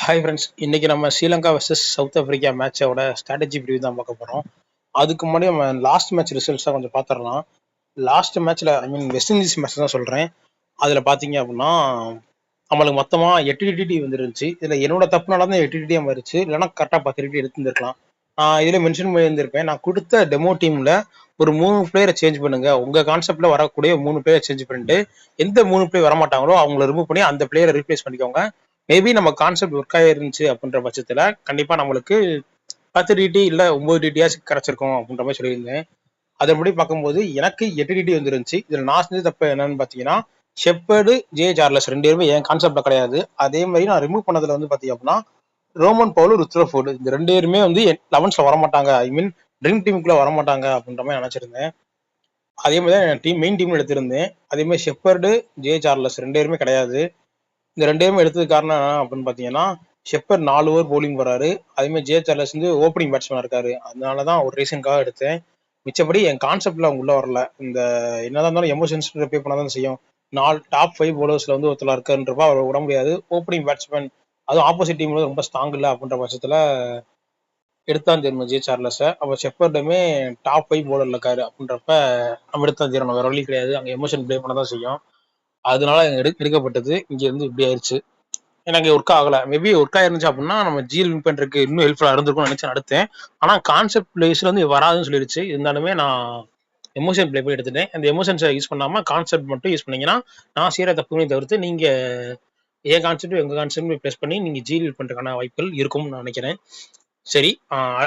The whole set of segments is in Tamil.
ஹாய் ஃப்ரெண்ட்ஸ், இன்னைக்கு நம்ம ஸ்ரீலங்கா வர்சஸ் சவுத் ஆஃப்ரிக்கா மேட்சோட ஸ்ட்ராட்டஜி ப்ரிவ்யூ தான் பார்க்க போகிறோம். அதுக்கு முன்னாடி நம்ம லாஸ்ட் மேட்ச் ரிசல்ட்ஸாக கொஞ்சம் பார்த்துடலாம். லாஸ்ட் மேட்ச்சில் வெஸ்ட் இண்டீஸ் மேட்ச் தான் சொல்கிறேன். அதில் பார்த்தீங்க அப்படின்னா நம்மளுக்கு மொத்தமாக 8 டிடி வந்துருந்துச்சு. இதில் என்னோட தப்புனால தான் 8 டிடியாக மாறிச்சு, இல்லைனா கரெக்டாக 10 டிடி எடுத்துருந்துருக்கலாம். நான் இதில் மென்ஷன் பண்ணியிருந்திருப்பேன், நான் கொடுத்த டெமோ டீமில் ஒரு 3 பிளேயரை சேஞ்ச் பண்ணுங்க. உங்கள் கான்செப்டில் வரக்கூடிய 3 பிளேயரை சேஞ்ச் பண்ணிட்டு எந்த 3 பிளேயர் வரமாட்டாங்களோ அவங்கள ரிமூவ் பண்ணி அந்த பிளேயரை ரீப்ளேஸ் பண்ணிக்கோங்க. மேபி நம்ம கான்செப்ட் ஒர்க் ஆயிருந்துச்சு அப்படின்ற பட்சத்தில் கண்டிப்பாக நம்மளுக்கு 10 டிடி இல்லை 9 டிடியாச்சும் கிடைச்சிருக்கும் அப்படின்ற மாதிரி சொல்லியிருந்தேன். அதன்படி பார்க்கும்போது எனக்கு 8 டிடி வந்துருந்துச்சு. இதில் நான் செஞ்ச தப்பு என்னன்னு பார்த்தீங்கன்னா, ஷெப்பர்டு, ஜே சார்லஸ் 2 பேருமே என் கான்செப்ட்ல கிடையாது. அதே மாதிரி நான் ரிமூவ் பண்ணதுல வந்து பார்த்தீங்க அப்படின்னா ரோமன் பவுல், ருத்ரஃபோர்டு இந்த 2 பேருமே வந்து 11ல வரமாட்டாங்க. ஐ மீன் ட்ரீம் டீமுக்குள்ள வரமாட்டாங்க அப்படின்ற மாதிரி நினைச்சிருந்தேன். அதே மாதிரி தான் மெயின் டீம்ல எடுத்திருந்தேன். அதே மாதிரி ஷெப்பர்டு, ஜே சார்லஸ் 2 பேருமே கிடையாது. இந்த 2 பேருமே எடுத்தது காரணம் என்ன அப்படின்னு பார்த்தீங்கன்னா, ஷெப்பர்ட் 4 ஓவர் போலிங் போறாரு. அதே மாதிரி ஜே சார்லஸ் வந்து ஓப்பனிங் பேட்ஸ்மேன் இருக்காரு. அதனால தான் ஒரு ரீசனுக்காக எடுத்தேன். மிச்சப்படி என் கான்செப்ட்ல அவங்க உள்ள வரல. இந்த என்னதான் இருந்தாலும் எமோஷன்ஸ் பே பண்ண தான் செய்யும். 4 டாப் 5 பவுலர்ஸ்ல வந்து ஒருத்தர் இருக்காருன்றப்ப அவர் விட முடியாது. ஓப்பனிங் பேட்ஸ்மேன் அதுவும் ஆப்போசிட் டீம்ல ரொம்ப ஸ்ட்ராங் இல்லை அப்படின்ற பட்சத்துல எடுத்தான் தீரணும் ஜே சார்லஸை. அப்போ ஷெப்பர்டுமே டாப் 5 பவுலர்ல இருக்காரு அப்படின்றப்ப நம்ம எடுத்தான் தீரணும், வேற வழி கிடையாது. அங்கே எமோஷன் ப்ளே பண்ண தான் செய்யும். அதனால எடுக்கப்பட்டது. இங்க இருந்து இப்படி ஆயிடுச்சு. எனக்கு ஒர்க் ஆகல. மேபி ஒர்க் ஆயிருந்துச்சு அப்படின்னா நம்ம ஜிஎல் வின் பண்றதுக்கு இன்னும் ஹெல்ப்ஃபுல்லா இருந்திருக்கும்னு நினைச்சு அடுத்தேன். ஆனா கான்செப்ட் பிளேஸ்ல வந்து வராதுன்னு சொல்லிடுச்சு. இருந்தாலுமே நான் எமோஷன் ப்ளே பண்ணி எடுத்துட்டேன். அந்த எமோஷன்ஸை யூஸ் பண்ணாம கான்செப்ட் மட்டும் யூஸ் பண்ணீங்கன்னா நான் செய்யற தப்புமே தவிர்த்து நீங்க என் கான்செப்ட் உங்க கான்செப்ட் ப்ளேஸ் பண்ணி நீங்க ஜிஎல் பண்றதுக்கான வாய்ப்புகள் இருக்கும்னு நான் நினைக்கிறேன். சரி,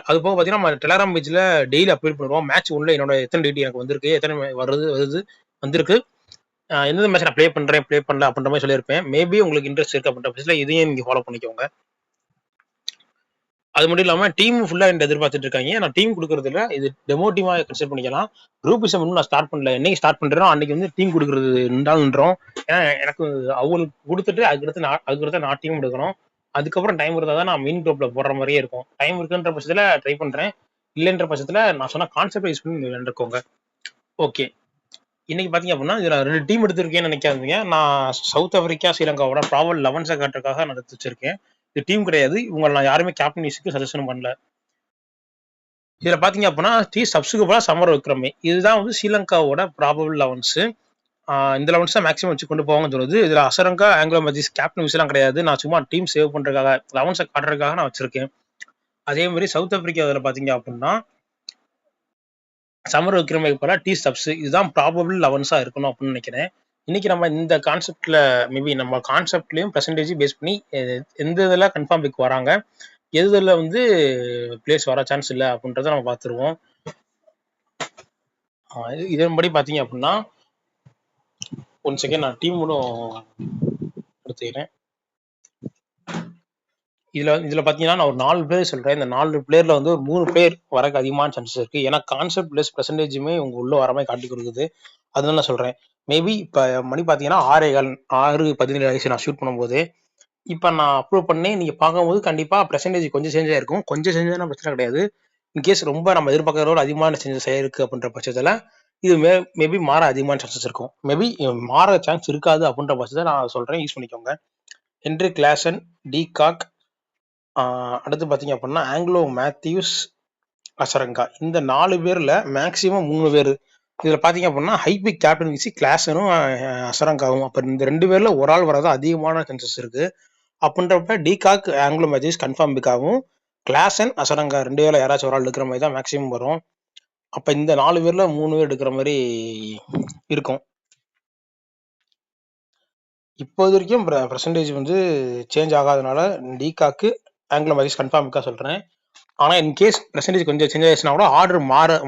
அது போக பார்த்தீங்கன்னா நம்ம டெலகிராம் பேஜ்ல டெய்லி அப்டேட் பண்ணுவோம். மேட்ச் உள்ள என்னோட எத்தனை டிடி எனக்கு வந்திருக்கு, எத்தனை வருது வந்திருக்கு, எந்தெந்த மேட்ச் நான் ப்ளே பண்றேன் ப்ளே பண்ணல அப்படின்ற மாதிரி சொல்லியிருப்பேன். மேபி உங்களுக்கு இன்ட்ரெஸ்ட் இருக்கு அப்படின்ற பட்சத்தில் இதையும் நீங்க ஃபாலோ பண்ணிக்கோங்க. அது மட்டும் இல்லாம டீம் ஃபுல்லா என்ன எதிர்பார்த்துட்டு இருக்காங்க. நான் டீம் கொடுக்கறது இல்ல, இது டெமோ டீமா கன்சிடர் பண்ணிக்கலாம். குரூப்பிசம் இன்னும் நான் ஸ்டார்ட் பண்ணல. என்னைக்கு ஸ்டார்ட் பண்றேனோ அன்னைக்கு வந்து டீம் கொடுக்கறது நின்றோம். ஏன்னா எனக்கு அவங்களுக்கு கொடுத்துட்டு அதுக்கடுத்து நான் டீம் எடுக்கணும். அதுக்கப்புறம் டைம் இருந்தால் தான் நான் மெயின் குரூப்ல போடுற மாதிரியே இருக்கும். டைம் இருக்குன்ற பட்சத்துல ட்ரை பண்றேன். இல்லைன்ற பட்சத்துல நான் சொன்ன கான்செப்ட் யூஸ் பண்ணி விளையாண்டுக்கோங்க. ஓகே, இன்னைக்கு பாத்தீங்க அப்படின்னா இதுல 2 டீம் எடுத்திருக்கேன்னு நினைக்காதீங்க. நான் சவுத் ஆப்பிரிக்கா ஸ்ரீலங்காவோட ப்ராபல் 11 காட்டுறதுக்காக நான் எடுத்து வச்சிருக்கேன். இது டீம் கிடையாது. இவங்க நான் யாருமே கேப்டன் யூஸுக்கு சஜஷன் பண்ணல. இதுல பாத்தீங்க அப்படின்னா சப்ஸுக்கு போல சமர் விக்ரமே இதுதான் வந்து ஸ்ரீலங்காவோட ப்ராபபிள் 11. இந்த 11 தான் மேக்ஸிமம் வச்சு கொண்டு போவாங்கன்னு தோணுது. இதுல அசரங்கா, ஆங்கிலோ மஜிஸ் கேப்டன் யூஸ் எல்லாம் கிடையாது. நான் சும்மா டீம் சேவ் பண்றதுக்காக 11 காட்டுறதுக்காக நான் வச்சிருக்கேன். அதே மாதிரி சவுத் ஆப்பிரிக்கா இதுல பாத்தீங்க அப்படின்னா சமர் விக்ரமே போல சப்ஸ் இதுதான் ப்ராபபிள் 11 இருக்கணும் அப்படின்னு நினைக்கிறேன். இன்னைக்கு நம்ம இந்த கான்செப்ட்ல மேபி நம்ம கான்செப்ட்லயும் பெர்சன்டேஜ் பேஸ் பண்ணி எந்த இதில் கன்ஃபார்ம் பிக் வராங்க, எதுல வந்து பிளேஸ் வர சான்ஸ் இல்லை அப்படின்றத நம்ம பார்த்துருவோம். இதன்படி பார்த்தீங்க அப்படின்னா ஒன் செகண்ட் நான் டீம் கூட எடுத்துக்கிறேன். இதுல பாத்தீங்கன்னா நான் ஒரு 4 பிளேயர் சொல்றேன். இந்த 4 பிளேயர்ல வந்து ஒரு 3 பிளேயர் வரக்கு அதிகமான சான்சஸ் இருக்கு. ஏன்னா கான்செப்ட் பிளஸ் பெர்சன்டேஜுமே உங்க உள்ள வர மாதிரி காட்டி கொடுக்குது. அதனால நான் சொல்றேன். மேபி இப்ப மணி பாத்தீங்கன்னா 6:17 ஆயிடுச்சு நான் ஷூட் பண்ணும்போது. இப்ப நான் அப்ரூவ் பண்ணேன். நீங்க பார்க்கும்போது கண்டிப்பா பெர்சன்டேஜ் கொஞ்சம் சேஞ்ச் ஆயிருக்கும். கொஞ்சம் சேஞ்சான பிரச்சனை கிடையாது. இன்கேஸ் ரொம்ப நம்ம எதிர்பார்க்கறதோட அதிகமான சேஞ்சஸ் ஆயிருக்கு அப்படின்ற பட்சத்துல இது மேபி மாற அதிகமான சான்சஸ் இருக்கும். மேபி மாற சான்ஸ் இருக்காது அப்படின்ற பட்சத்தை நான் சொல்றேன், யூஸ் பண்ணிக்கோங்க. ஹென்ரி கிளாசன், டி காக், அடுத்து பார்த்தீங்க அப்படின்னா ஆங்கிலோ மேத்யூஸ், அசரங்கா இந்த 4 பேர்ல மேக்சிமம் 3 பேர் இதுல பாத்தீங்க அப்படின்னா ஹைபிக் கேப்டன் வீசி கிளாஸனும் அசரங்காவும். அப்ப இந்த 2 பேர்ல ஒரு ஆள் வரது அதிகமான சான்சஸ் இருக்கு. அப்படின்றப்ப டிகாக், ஆங்கிலோ மேத்யூஸ் கன்ஃபார்ம் பிக்காகவும், கிளாசன், அசரங்கா 2 பேர்ல யாராச்சும் ஒரு ஆள் எடுக்கிற மாதிரி தான் மேக்சிமம் வரும். அப்ப இந்த 4 பேர்ல 3 பேர் எடுக்கிற மாதிரி இருக்கும். இப்போது வரைக்கும் பெர்சன்டேஜ் வந்து சேஞ்ச் ஆகாதனால டிகாக்கு, ஆங்கிலோ மேத்யூஸ் கன்ஃபார்ம் பிக்கா சொல்றேன். ஆனால் இன்கேஸ் பெர்சன்டேஜ் கொஞ்சம் சேஞ்ச் ஆயிடுச்சுன்னா கூட ஆர்டர்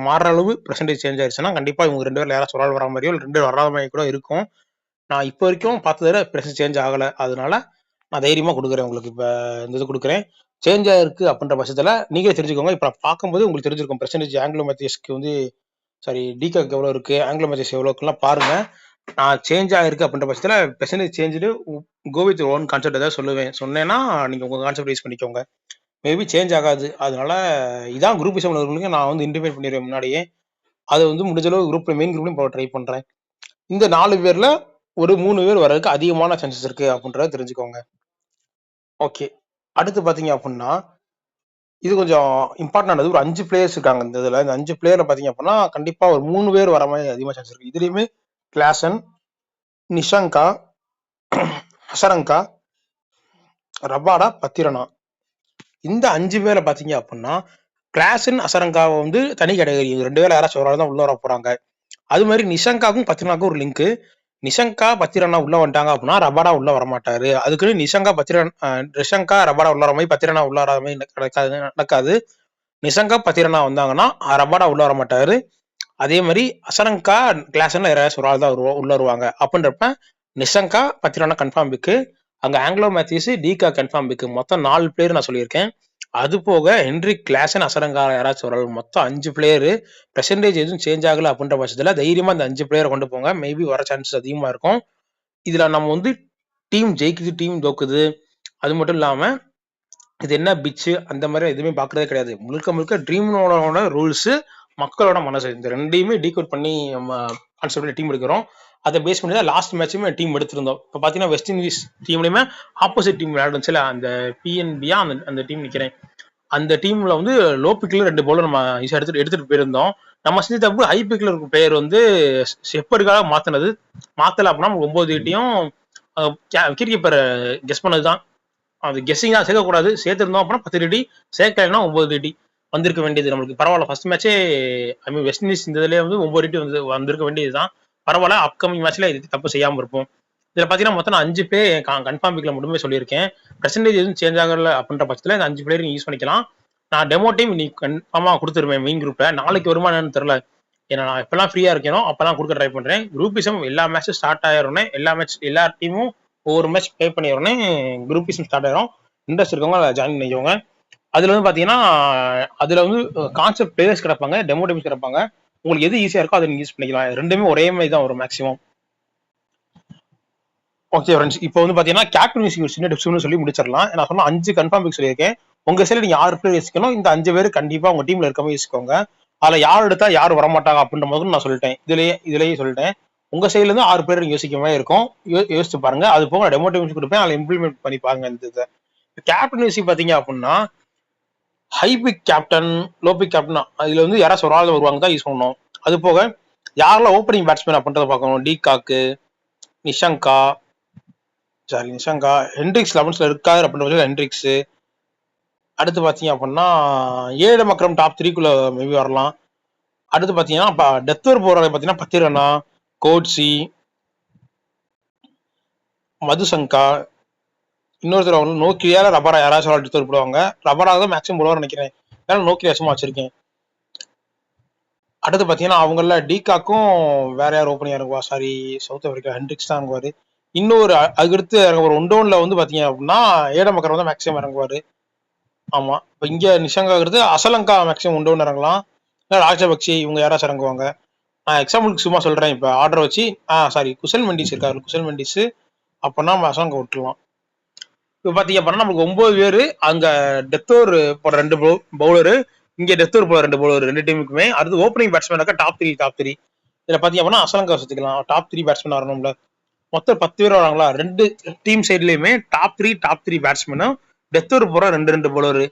மாற அளவு பெர்சன்டேஜ் சேஞ்ச் ஆயிடுச்சுன்னா கண்டிப்பாக இவங்க 2 பேர் யாராச்சும் ஒரு ஆள் வர மாதிரியோ 2 பேர் வராத மாதிரி கூட இருக்கும். நான் இப்போ வரைக்கும் பார்த்ததுல பெர்சன்டேஜ் சேஞ்ச் ஆகலை. அதனால நான் தைரியமாக கொடுக்குறேன் உங்களுக்கு. இப்போ இந்த இது கொடுக்குறேன். சேஞ்ச் ஆயிருக்கு அப்படின்ற பட்சத்தில் நீங்களே தெரிஞ்சுக்கோங்க. இப்போ பார்க்கும்போது உங்களுக்கு தெரிஞ்சிருக்கும் பெர்சன்டேஜ் ஆங்கிலோ மேத்யூஸ்க்கு வந்து டிகாக்கு எவ்வளோ இருக்கு, ஆங்கிலோ மேத்யூஸ் எவ்வளோ இருக்குலாம் பாருங்க. நான் சேஞ்ச் ஆயிருக்கு அப்படின்ற பட்சத்தில் percentage change go with own concept ஏதாவது சொன்னேன்னா நீங்கள் உங்கள் கான்செப்ட் யூஸ் பண்ணிக்கோங்க. மேபி சேஞ்ச் ஆகாது. அதனால இதான் குரூப் உள்ளவங்களுக்கு நான் வந்து இன்டிமேட் பண்ணிடுவேன் முன்னாடியே. அதை வந்து முடிஞ்ச அளவு குரூப்ல மெயின் குரூப்லையும் போக ட்ரை பண்றேன். இந்த 4 பேர்ல ஒரு 3 பேர் வர்றதுக்கு அதிகமான சான்சஸ் இருக்கு அப்படின்றத தெரிஞ்சுக்கோங்க. ஓகே, அடுத்து பாத்தீங்க அப்படின்னா இது கொஞ்சம் இம்பார்ட்டன்டானது. ஒரு 5 பிளேயர்ஸ் இருக்காங்க இந்த இதுல. இந்த 5 பிளேயர்ல பாத்தீங்க அப்படின்னா கண்டிப்பா ஒரு 3 பேர் வர மாதிரி அதிகமா சான்ஸ் இருக்கு. இதுலயுமே Klaasen, Nissanka, Azarenka, Rabada, Pathirana இந்த 5 பேரை பாத்தீங்க அப்படின்னா கிளாசன், அசரங்காவை வந்து தனி கேட்டகரி. 2 பேர் யாராச்சும் ஒரு ஆள் தான் உள்ள வர போறாங்க. அது மாதிரி நிஷங்காக்கும் பத்திரனாக்கும் ஒரு லிங்க். நிஷங்கா பத்திரனா உள்ள வந்துட்டாங்க அப்படின்னா ரபாடா உள்ள வரமாட்டாரு. அதுக்குன்னு நிஷங்கா ரபாடா உள்ள வர மாதிரி பத்திரனா உள்ள வர மாதிரி நடக்காது. நிஷங்கா பத்திரனா வந்தாங்கன்னா ரபாடா உள்ள வர மாட்டாரு. அதே மாதிரி அசரங்கா கிளாஸ்ல யாராச்சும் ஒரு ஆள் தான் உள்ள வருவாங்க. அப்படின்றப்ப நிஷங்கா பத்திரனா கன்ஃபார்ம் பிக்கு. அங்க ஆங்கிலோ மேத்யூஸ், டிகா கன்ஃபார்ம் பிக்கு. மொத்தம் 4 பிளேயர் நான் சொல்லியிருக்கேன். அது போக ஹென்ரிக், கிளாசன், அசரங்கா யாராச்சும் ஒரு ஆள், மொத்தம் 5 பிளேயர். பெர்சன்டேஜ் எதுவும் சேஞ்ச் ஆகல அப்படின்ற பட்சத்துல தைரியமா இந்த 5 பிளேயரை கொண்டு போங்க. மேபி வர சான்சஸ் அதிகமா இருக்கும். இதுல நம்ம வந்து டீம் ஜெயிக்குது, டீம் தோக்குது, அது மட்டும் இல்லாம இது என்ன பிச்சு அந்த மாதிரி எதுவுமே பாக்குறதே கிடையாது. முழுக்க முழுக்க ட்ரீமோட ரூல்ஸ், மக்களோட மனசு, இந்த ரெண்டையுமே டீகோட் பண்ணி நம்ம கான்செப்ட்ல டீம் எடுக்கிறோம். அதை பேஸ் பண்ணி தான் லாஸ்ட் மேட்சுமே டீம் எடுத்திருந்தோம். இப்போ பார்த்தீங்கன்னா வெஸ்ட் இண்டீஸ் டீம்லையுமே ஆப்போசிட் டீம் விளையாடுச்சுல, அந்த பிஎன்பியா அந்த டீம் நிற்கிறேன். அந்த டீம்ல வந்து லோ பிக்ல 2 பவுலர் நம்ம ஈஸியாக எடுத்துட்டு போயிருந்தோம். நம்ம செஞ்ச தப்பு ஹை பிக்ல இருக்க பிளேயர் வந்து ஷெப்பர்டுக்காக மாத்தினது. மாத்தல அப்படின்னா 9 வீட்டையும் விக்கெட் கீப்பர் கெஸ் பண்ணதுதான். அது கெஸ்ஸிங் தான், சேர்க்கக்கூடாது. சேர்த்துருந்தோம் அப்படின்னா 10 ரெடி, சேர்க்கலைன்னா 9 ரெடி வந்திருக்க வேண்டியது நம்மளுக்கு. பரவாயில்ல, ஃபர்ஸ்ட் மேட்சே ஐ மீன் வெஸ்ட் இண்டீஸ் இந்த இதுலேயே வந்து 9 ரெடி வந்திருக்க வேண்டியதுதான். பரவாயில்ல, அப்கமிங் மேட்ச்ல இது தப்பு செய்யாமல் இருப்போம். இதில் பார்த்தீங்கன்னா மொத்தம் 5 பேர் கன்ஃபார்ம் பிக்ல மட்டுமே சொல்லியிருக்கேன். பெர்சன்டேஜ் எதுவும் சேஞ்ச் ஆகல அப்படின்ற பட்சத்தில் இந்த 5 பிளேயர் யூஸ் பண்ணிக்கலாம். நான் டெமோ டீம் நீ கன்ஃபார்மாக கொடுத்துருவேன் மெயின் குரூப்ல. நாளைக்கு வருமானு தெரியல, ஏன்னா நான் எப்பெல்லாம் ஃப்ரீயா இருக்கேனோ அப்பெல்லாம் கொடுக்க ட்ரை பண்றேன். குரூப்பிசம் எல்லா மேட்சும் ஸ்டார்ட் ஆயிரோன்னே, எல்லா டீமும் ஒவ்வொரு மேட்ச் ப்ளே பண்ணிடுறோன்னே குரூப்பிசம் ஸ்டார்ட் ஆயிரும். இன்ட்ரெஸ்ட் இருக்கவங்க அதை ஜாயின் பண்ணிக்கோங்க. அதுல வந்து பாத்தீங்கன்னா அதுல வந்து கான்செப்ட் பிளேயர்ஸ் கிடப்பாங்க, டெமோ டீம்ஸ் கிடப்பாங்க. உங்களுக்கு எது ஈஸியா இருக்கோ அதை நீங்க யூஸ் பண்ணிக்கலாம். ரெண்டுமே ஒரே மாதிரி தான் வரும் மேக்ஸிமம். ஓகே ஃப்ரெண்ட்ஸ், இப்போ வந்து பாத்தீங்கன்னா கேப்டன்சி ஒரு சின்ன டிப்ஸ்னு சொல்லி முடிச்சிடலாம். நான் சொன்ன 5 கன்ஃபார்ம் பிக் சொல்லியிருக்கேன். உங்க சைடு நீங்க 6 பேர் யோசிக்கணும். இந்த 5 பேர் கண்டிப்பா உங்க டீம்ல இருக்கவங்க யோசிக்கோங்க. அதுல யார் எடுத்தா யார் வரமாட்டாங்க அப்படின்ற போது நான் சொல்லிட்டேன். இதுலயே சொல்லிட்டேன். உங்க சைட்ல இருந்து 6 பேர் யோசிக்க மாதிரி இருக்கும். யோசிச்சு பாருங்க. அது போக நான் டெமோ டீம்ஸ் கொடுப்பேன், அதில் இம்ப்ளிமெண்ட் பண்ணி பாருங்க. இந்த இதை கேப்டன்சி பாத்தீங்க அப்படின்னா high pick captain, low pick captain, அதுல வந்து யாராச்சும் ஒரு ஆள் வருவாங்க தான் யூஸ் பண்ணணும். அது போக யாரெல்லாம் ஓப்பனிங் பேட்ஸ்மேன் அப்படின்றத பார்க்கணும். டிகாக்கு, நிஷங்கா, ஹென்ட்ரிக்ஸ் 11ல இருக்காரு அப்படின்ற ஹென்ட்ரிக்ஸ். அடுத்து பாத்தீங்க அப்படின்னா ஏழு மக்கரம் டாப் 3க்குள்ள மேபி வரலாம். அடுத்து பாத்தீங்கன்னா டெத் ஓவர் போறவங்க பாத்தீங்கன்னா பத்திரனா, கோட்ஸி, மதுசங்கா, இன்னொருத்தர் அவங்க நோக்கியால ரபரா யாராச்சும் டெத் ஓவர் போடுவாங்க. ரபரா தான் மேக்ஸிமம் போடுவார் நினைக்கிறேன், ஏன்னா நோக்கியா சும்மா வச்சிருக்கேன். அடுத்து பாத்தீங்கன்னா அவங்கள டிகாக்கும் வேற யார் ஓப்பனிங் இறங்குவா, சாரி சவுத் ஆப்பிரிக்கா ஹென்ட்ரிக்ஸ் தான் இறங்குவாரு. இன்னொரு அதுக்கடுத்து ஒரு ஒன்டவுன்ல வந்து பாத்தீங்க அப்படின்னா ஏழு மக்கரம் தான் மேக்ஸிமம் இறங்குவாரு. ஆமா, இப்போ இங்க நிஷங்காங்கிறது அசலங்கா மேக்ஸிமம் ஒன்டவுன் இறங்கலாம். ராஜபக்சி இவங்க யாராச்சும் இறங்குவாங்க. நான் எக்ஸாம்பிளுக்கு சும்மா சொல்றேன். இப்போ ஆர்டர் வச்சு சாரி குசல் மெண்டிஸ் இருக்காரு, குசல் மெண்டிஸ் அப்போனா அசலங்க விட்டுலாம். இப்போ பாத்தீங்க அப்படின்னா நமக்கு 9 பேர். அங்க டெத் ஓவர் போற 2 பவுலரு, இங்க டெத் ஓவர் போற 2 பவுலர், 2 டீமுக்குமே. அடுத்து ஓப்பனிங் பேட்ஸ்மேனாக்கா டாப் 3. இதுல பாத்தீங்க அப்படின்னா அசலங்கா சுத்திக்கலாம். டாப் 3 பேட்ஸ்மேன் வரணும்ல. மொத்தம் 10 பேர் வராங்களா, 2 டீம் சைட்லயுமே டாப் 3 பேட்ஸ்மேனும் டெத் ஓவர் போற 2 பவுலர்.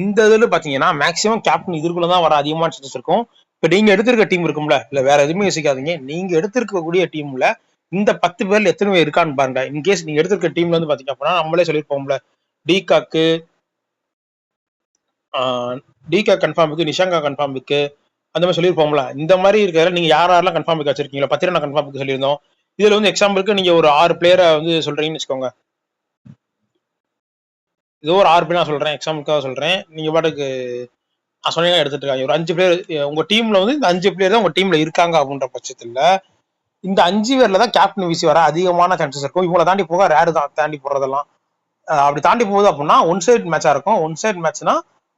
இந்த இதுல பாத்தீங்கன்னா மேக்ஸிமம் கேப்டன் இதுக்குள்ளதான் வர அதிகமான சான்சஸ் இருக்கும். இப்ப நீங்க எடுத்திருக்க டீம் இருக்கும்ல, இல்ல வேற எதுவுமே யோசிக்காதீங்க. நீங்க எடுத்திருக்கக்கூடிய டீம்ல இந்த 10 பேர்ல எத்தனை பேர் இருக்கான்னு பாருங்க. இன்கேஸ் நீங்க எடுத்திருக்க டீம்ல வந்து பாத்தீங்க அப்படின்னா நம்மளே சொல்லிருப்போம்ல, டிகாக்கு டிகா கன்ஃபார்முக்கு, நிஷாங்கா கன்ஃபார்முக்கு, அந்த மாதிரி சொல்லியிருப்போம்ல. இந்த மாதிரி இருக்கிற நீங்க யாரெல்லாம் கன்ஃபார்ம் வச்சிருக்கீங்களா, பத்திரனா கன்ஃபார்ம் சொல்லியிருந்தோம். இதுல வந்து எக்ஸாம்பிளுக்கு நீங்க ஒரு 6 பிளேயரை வந்து சொல்றீங்கன்னு வச்சுக்கோங்க. ஏதோ ஒரு 6 பேர் நான் சொல்றேன், எக்ஸாம்பிளுக்காக சொல்றேன். நீங்க பாட்டுக்கு சொன்னீங்க எடுத்துட்டு இருக்காங்க. ஒரு 5 பிளேயர் உங்க டீம்ல வந்து இந்த 5 பிளேயர் தான் உங்க டீம்ல இருக்காங்க அப்படின்ற பட்சத்துல இந்த 5 பேர்ல தான் கேப்டன் விசி வர அதிகமான சான்சஸ் இருக்கும். இவங்களை தாண்டி போக ரேரு தான், தாண்டி போறதெல்லாம். அப்படி தாண்டி போகுது அப்படின்னா ஒன் சைட் மேட்சா இருக்கும். ஒன் சைட் மேட்ச்னா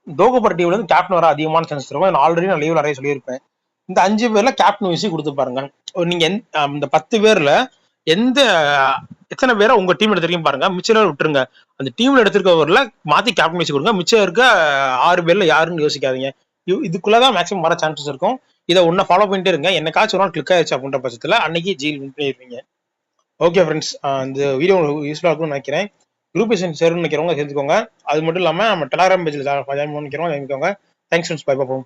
தோகப்பட்ட டீம்ல இருந்து கேப்டன் வர அதிகமான சான்சஸ் இருக்கும். ஆல்ரெடி நான் லீவ் நிறைய சொல்லியிருப்பேன். இந்த 5 பேர்ல கேப்டன் விசி கொடுத்து பாருங்க. நீங்க இந்த 10 பேர்ல எந்த எத்தனை பேரை உங்க டீம் எடுத்திருக்கீங்க பாருங்க. மிச்சம் விட்டுருங்க. அந்த டீம்ல எடுத்திருக்கவர்ல மாத்தி கேப்டன் விசி கொடுங்க. மிச்சம் இருக்க 6 பேர்ல யாருன்னு யோசிக்காதீங்க. இதுக்குள்ளதான் மேக்ஸிமம் வர சான்சஸ் இருக்கும். இதை ஒன்ன ஃபாலோ பண்ணிட்டே இருங்க. என்னைக்காச்சும் ஒரு நாள் கிளிக் ஆயிடுச்சு அப்படின்ற பட்சத்துல அன்னைக்கு ஜீல் வின் பண்ணிருப்பீங்க. ஓகே ஃப்ரெண்ட்ஸ், இந்த வீடியோ யூஸ்ஃபுல்லா இருக்கும்னு நினைக்கிறேன். குரூப் சேரணும்னு நினைக்கிறவங்க சேர்த்துக்கோங்க. அது மட்டும் இல்லாம நம்ம டெலகிராம் பேஜ்ல ஜாயின் பண்ணிக்கிறோம். Thanks friends. பை பார்ப்போம்.